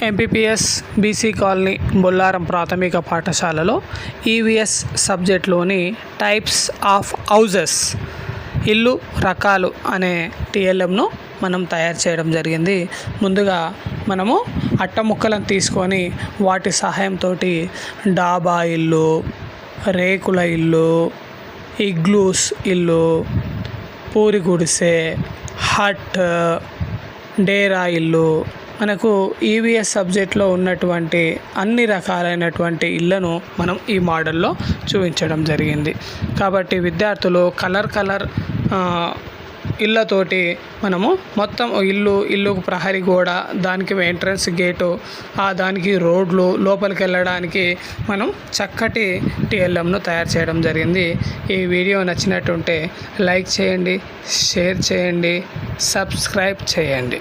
MPPS BC colony Bollaram ప్రాథమిక పాఠశాలలో EVS సబ్జెక్ట్లోని types of houses ఇల్లు రకాలు అనే టీఎల్ఎంను మనం తయారు చేయడం జరిగింది. ముందుగా మనము అట్ట ముక్కలను తీసుకొని వాటి సహాయంతో డాబా ఇల్లు, రేకుల ఇల్లు, ఇగ్లూస్ ఇల్లు, పూరి గుడిసె, హట్, డేరా ఇల్లు, మనకు ఈవీఎస్ సబ్జెక్ట్లో ఉన్నటువంటి అన్ని రకాలైనటువంటి ఇళ్లను మనం ఈ మోడల్లో చూపించడం జరిగింది. కాబట్టి విద్యార్థులు కలర్ ఇళ్ళతోటి మనము మొత్తం ఇల్లుకు ప్రహరీ గోడ, దానికి ఎంట్రన్స్ గేటు, దానికి రోడ్లు, లోపలికి వెళ్ళడానికి మనం చక్కటి టీఎల్ఎంను తయారు చేయడం జరిగింది. ఈ వీడియో నచ్చినట్టుంటే లైక్ చేయండి, షేర్ చేయండి, సబ్స్క్రైబ్ చేయండి.